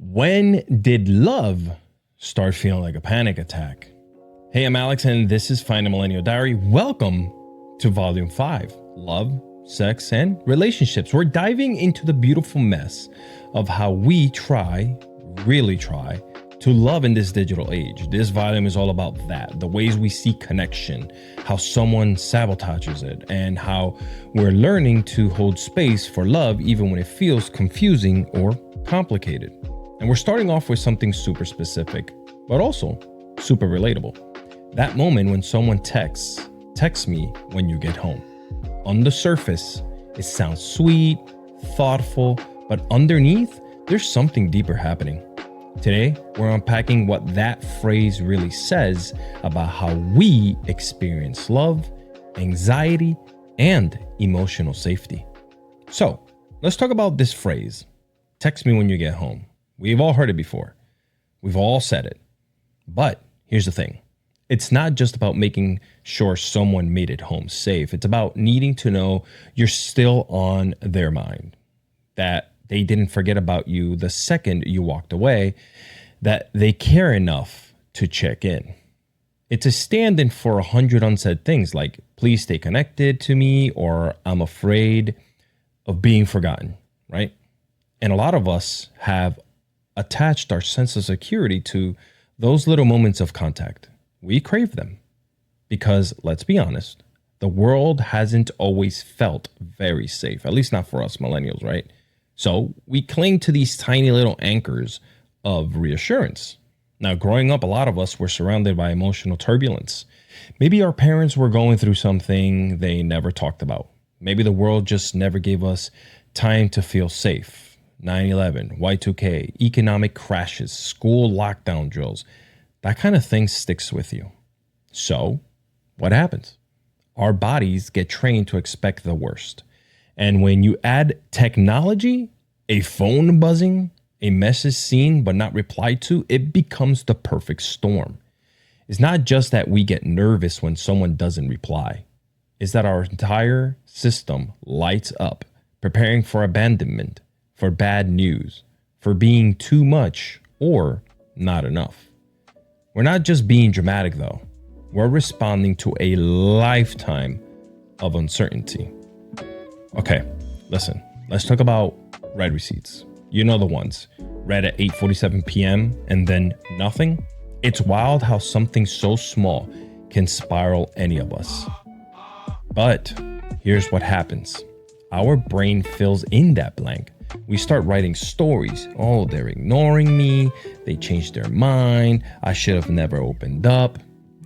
When did love start feeling like a panic attack? Hey, I'm Alex, and this is Find a Millennial Diary. Welcome to Volume 5, Love, Sex, and Relationships. We're diving into the beautiful mess of how we really try, to love in this digital age. This volume is all about that, the ways we see connection, how someone sabotages it, and how we're learning to hold space for love even when it feels confusing or complicated. And we're starting off with something super specific, but also super relatable. That moment when someone text me when you get home. On the surface, it sounds sweet, thoughtful, but underneath, there's something deeper happening. Today, we're unpacking what that phrase really says about how we experience love, anxiety, and emotional safety. So, let's talk about this phrase, text me when you get home. We've all heard it before. We've all said it. But here's the thing. It's not just about making sure someone made it home safe. It's about needing to know you're still on their mind, that they didn't forget about you the second you walked away, that they care enough to check in. It's a stand-in for 100 unsaid things like, please stay connected to me, or I'm afraid of being forgotten, right? And a lot of us have attached our sense of security to those little moments of contact. We crave them because, let's be honest, the world hasn't always felt very safe, at least not for us millennials, right? So we cling to these tiny little anchors of reassurance. Now, growing up, a lot of us were surrounded by emotional turbulence. Maybe our parents were going through something they never talked about. Maybe the world just never gave us time to feel safe. 9/11, Y2K, economic crashes, school lockdown drills, that kind of thing sticks with you. So what happens? Our bodies get trained to expect the worst. And when you add technology, a phone buzzing, a message seen but not replied to, it becomes the perfect storm. It's not just that we get nervous when someone doesn't reply. It's that our entire system lights up, preparing for abandonment, for bad news, for being too much or not enough. We're not just being dramatic though. We're responding to a lifetime of uncertainty. Okay, listen, let's talk about read receipts. You know the ones, read at 8:47 p.m. and then nothing. It's wild how something so small can spiral any of us. But here's what happens. Our brain fills in that blank. We start writing stories. Oh, they're ignoring me. They changed their mind. I should have never opened up.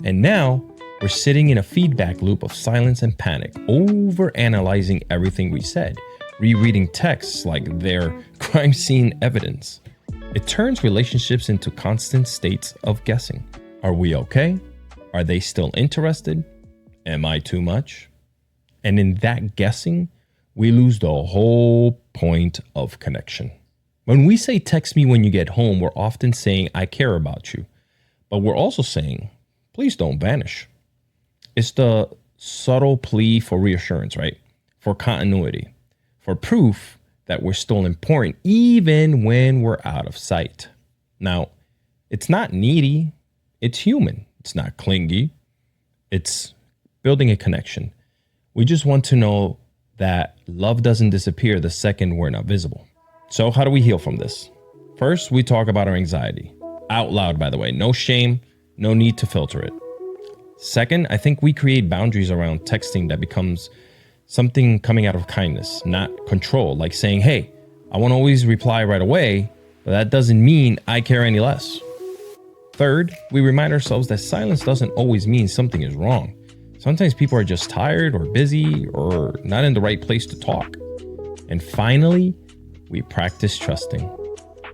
And now we're sitting in a feedback loop of silence and panic, over-analyzing everything we said, rereading texts like they're crime scene evidence. It turns relationships into constant states of guessing. Are we okay? Are they still interested? Am I too much? And in that guessing, we lose the whole point of connection. When we say text me when you get home, we're often saying I care about you, but we're also saying, please don't vanish. It's the subtle plea for reassurance, right? For continuity, for proof that we're still important, even when we're out of sight. Now, it's not needy. It's human. It's not clingy. It's building a connection. We just want to know that love doesn't disappear the second we're not visible. So how do we heal from this? First, we talk about our anxiety. Out loud, by the way. No shame, no need to filter it. Second, I think we create boundaries around texting that becomes something coming out of kindness, not control. Like saying, hey, I won't always reply right away, but that doesn't mean I care any less. Third, we remind ourselves that silence doesn't always mean something is wrong. Sometimes people are just tired or busy or not in the right place to talk. And finally, we practice trusting.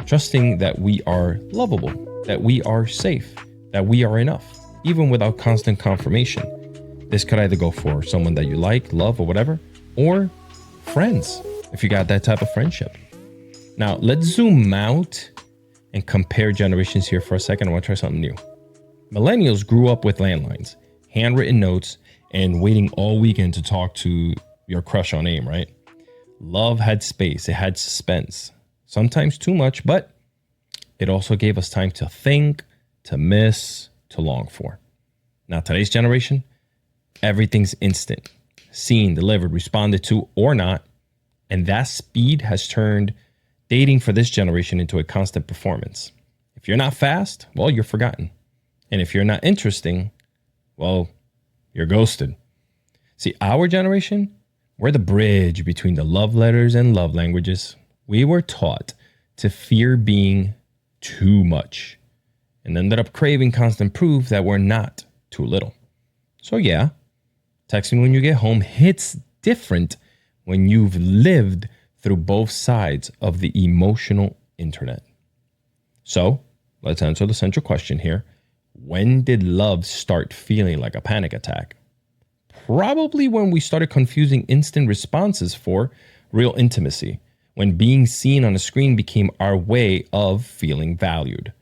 Trusting that we are lovable, that we are safe, that we are enough, even without constant confirmation. This could either go for someone that you like, love, or whatever, or friends, if you got that type of friendship. Now, let's zoom out and compare generations here for a second. I want to try something new. Millennials grew up with landlines, handwritten notes, and waiting all weekend to talk to your crush on AIM, right? Love had space. It had suspense. Sometimes too much, but it also gave us time to think, to miss, to long for. Now, today's generation, everything's instant, seen, delivered, responded to, or not. And that speed has turned dating for this generation into a constant performance. If you're not fast, well, you're forgotten. And if you're not interesting, well, you're ghosted. See, our generation, we're the bridge between the love letters and love languages. We were taught to fear being too much and ended up craving constant proof that we're not too little. So yeah, texting when you get home hits different when you've lived through both sides of the emotional internet. So let's answer the central question here. When did love start feeling like a panic attack? Probably when we started confusing instant responses for real intimacy, when being seen on a screen became our way of feeling valued,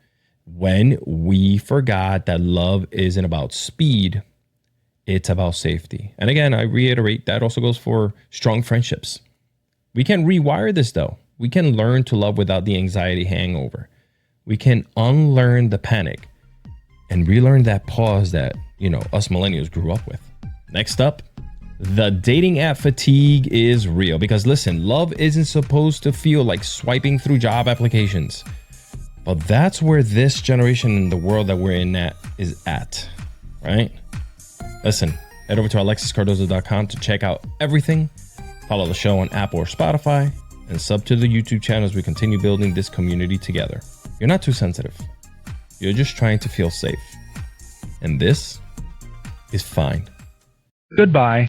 when we forgot that love isn't about speed, it's about safety. And again, I reiterate, that also goes for strong friendships. We can rewire this though. We can learn to love without the anxiety hangover. We can unlearn the panic and relearn that pause that, us millennials grew up with. Next up, the dating app fatigue is real because listen, love isn't supposed to feel like swiping through job applications. But that's where this generation in the world that we're in is at, right? Listen, head over to alexiscardoza.com to check out everything. Follow the show on Apple or Spotify and sub to the YouTube channel as we continue building this community together. You're not too sensitive. You're just trying to feel safe. And this is fine. Goodbye.